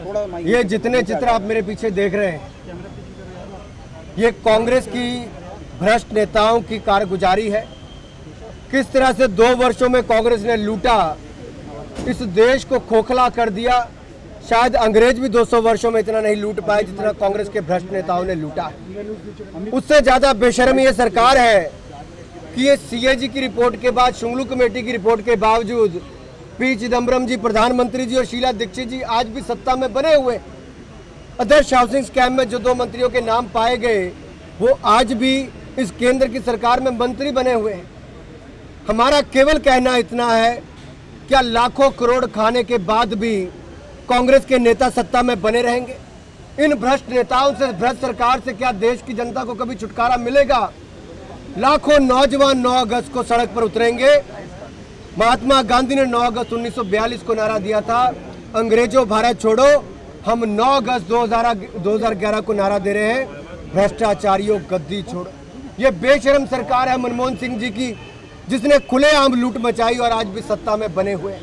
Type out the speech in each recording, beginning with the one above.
ये जितने चित्र आप मेरे पीछे देख रहे हैं, ये कांग्रेस की भ्रष्ट नेताओं की कारगुजारी है। किस तरह से 2 वर्षों में कांग्रेस ने लूटा, इस देश को खोखला कर दिया। शायद अंग्रेज भी 200 वर्षों में इतना नहीं लूट पाए जितना कांग्रेस के भ्रष्ट नेताओं ने लूटा। उससे ज्यादा बेशर्मी ये सरकार है कि ये सीएजी की रिपोर्ट के बाद, शुंगलू कमेटी की रिपोर्ट के बावजूद पी चिदम्बरम जी, प्रधानमंत्री जी और शीला दीक्षित जी आज भी सत्ता में बने हुए। आदर्श हाउसिंग स्कैम में जो 2 मंत्रियों के नाम पाए गए, वो आज भी इस केंद्र की सरकार में मंत्री बने हुए हैं। हमारा केवल कहना इतना है, क्या लाखों करोड़ खाने के बाद भी कांग्रेस के नेता सत्ता में बने रहेंगे? इन भ्रष्ट नेताओं से, भ्रष्ट सरकार से क्या देश की जनता को कभी छुटकारा मिलेगा? लाखों नौजवान 9 अगस्त को सड़क पर उतरेंगे। महात्मा गांधी ने 9 अगस्त 1942 को नारा दिया था, अंग्रेजों भारत छोड़ो। हम 9 अगस्त 2011 को नारा दे रहे हैं, भ्रष्टाचारियों गद्दी छोड़ो। ये बेशर्म सरकार है मनमोहन सिंह जी की, जिसने खुलेआम लूट मचाई और आज भी सत्ता में बने हुए हैं।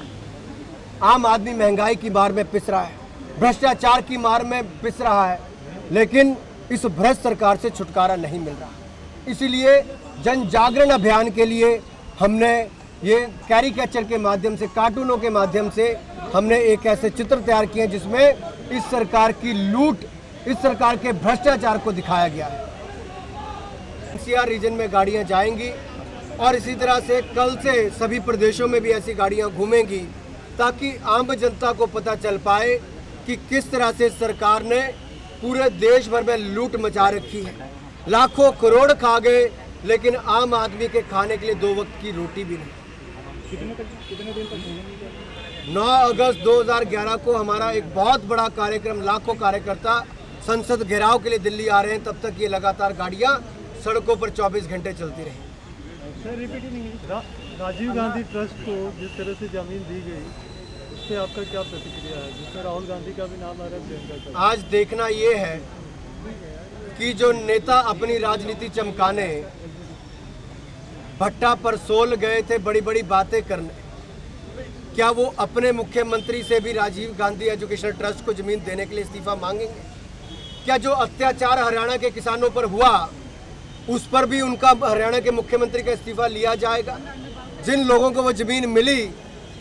आम आदमी महंगाई की मार में पिस रहा है, भ्रष्टाचार की मार में पिस रहा है, लेकिन इस भ्रष्ट सरकार से छुटकारा नहीं मिल रहा। इसीलिए जन जागरण अभियान के लिए हमने ये कैरिकेचर के माध्यम से, कार्टूनों के माध्यम से हमने एक ऐसे चित्र तैयार किए जिसमें इस सरकार की लूट, इस सरकार के भ्रष्टाचार को दिखाया गया है। एनसीआर रीजन में गाड़ियां जाएंगी और इसी तरह से कल से सभी प्रदेशों में भी ऐसी गाड़ियां घूमेंगी, ताकि आम जनता को पता चल पाए कि किस तरह से सरकार ने पूरे देश भर में लूट मचा रखी है। लाखों करोड़ खा गए, लेकिन आम आदमी के खाने के लिए 2 वक्त की रोटी भी नहीं। कितने दिन तक? 9 अगस्त 2011 को हमारा एक बहुत बड़ा कार्यक्रम, लाखों कार्यकर्ता संसद घेराव के लिए दिल्ली आ रहे हैं। तब तक ये लगातार गाड़ियां सड़कों पर 24 घंटे चलती रही। राजीव गांधी ट्रस्ट को जिस तरह से जमीन दी गई, उस पर आपका क्या प्रतिक्रिया है, जिसमें राहुल गांधी का भी नाम आ रहा है, प्रियंका का? आज देखना ये है कि जो नेता अपनी राजनीति चमकाने भट्टा पर सोल गए थे बड़ी बड़ी बातें करने, क्या वो अपने मुख्यमंत्री से भी राजीव गांधी एजुकेशनल ट्रस्ट को जमीन देने के लिए इस्तीफा मांगेंगे? क्या जो अत्याचार हरियाणा के किसानों पर हुआ, उस पर भी उनका, हरियाणा के मुख्यमंत्री का इस्तीफा लिया जाएगा? जिन लोगों को वो जमीन मिली,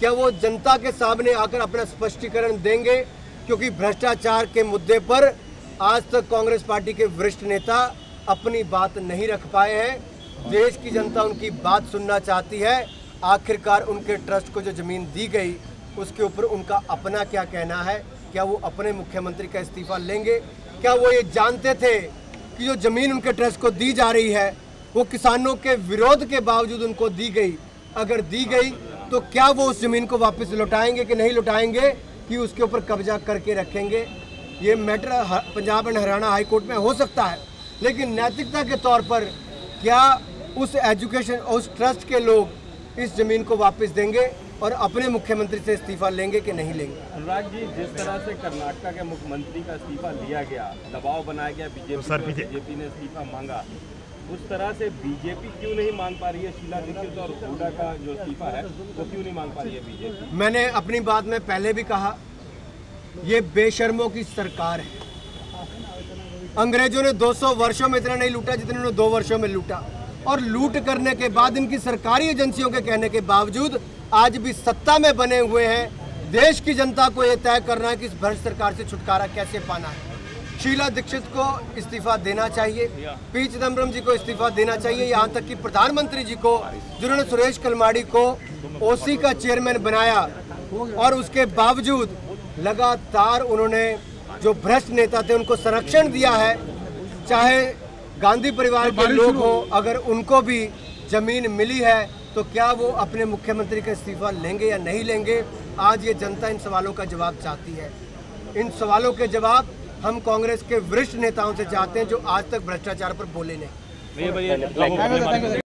क्या वो जनता के सामने आकर अपना स्पष्टीकरण देंगे? क्योंकि भ्रष्टाचार के मुद्दे पर आज तक कांग्रेस पार्टी के वरिष्ठ नेता अपनी बात नहीं रख पाए हैं। देश की जनता उनकी बात सुनना चाहती है। आखिरकार उनके ट्रस्ट को जो जमीन दी गई, उसके ऊपर उनका अपना क्या कहना है? क्या वो अपने मुख्यमंत्री का इस्तीफा लेंगे? क्या वो ये जानते थे कि जो जमीन उनके ट्रस्ट को दी जा रही है, वो किसानों के विरोध के बावजूद उनको दी गई? अगर दी गई तो क्या वो उस जमीन को वापस लौटाएंगे कि नहीं लौटाएंगे, कि उसके ऊपर कब्जा करके रखेंगे? ये matter Punjab and Haryana high court में हो सकता है, लेकिन नैतिकता के तौर पर क्या उस एजुकेशन, उस ट्रस्ट के लोग इस जमीन को वापस देंगे और अपने मुख्यमंत्री से इस्तीफा लेंगे कि नहीं लेंगे? अनुराग जी, जिस तरह से कर्नाटक के मुख्यमंत्री का इस्तीफा लिया गया, दबाव बनाया गया बीजेपी ने इस्तीफा मांगा, उस तरह से बीजेपी क्यों नहीं मांग पा रही है? शीला दीक्षित और हुड्डा का जो इस्तीफा है वो क्यों नहीं मांग पा रही है बीजेपी? मैंने अपनी बात में पहले भी कहा, ये बेशर्मों की सरकार है। अंग्रेजों ने 200 वर्षों में इतना नहीं लूटा जितना उन्होंने 2 वर्षों में लूटा, और लूट करने के बाद इनकी सरकारी एजेंसियों के कहने के बावजूद आज भी सत्ता में बने हुए हैं। देश की जनता को यह तय करना है कि इस भ्रष्ट सरकार से छुटकारा कैसे पाना है। शीला दीक्षित को इस्तीफा देना चाहिए, पी चिदम्बरम जी को इस्तीफा देना चाहिए, यहाँ तक कि प्रधानमंत्री जी को, जिन्होंने सुरेश कलमाड़ी को ओसी का चेयरमैन बनाया और उसके बावजूद लगातार उन्होंने जो भ्रष्ट नेता थे उनको संरक्षण दिया है। चाहे गांधी परिवार के लोग हो, अगर उनको भी जमीन मिली है तो क्या वो अपने मुख्यमंत्री का इस्तीफा लेंगे या नहीं लेंगे? आज ये जनता इन सवालों का जवाब चाहती है। इन सवालों के जवाब हम कांग्रेस के वरिष्ठ नेताओं से चाहते हैं, जो आज तक भ्रष्टाचार पर बोले नहीं।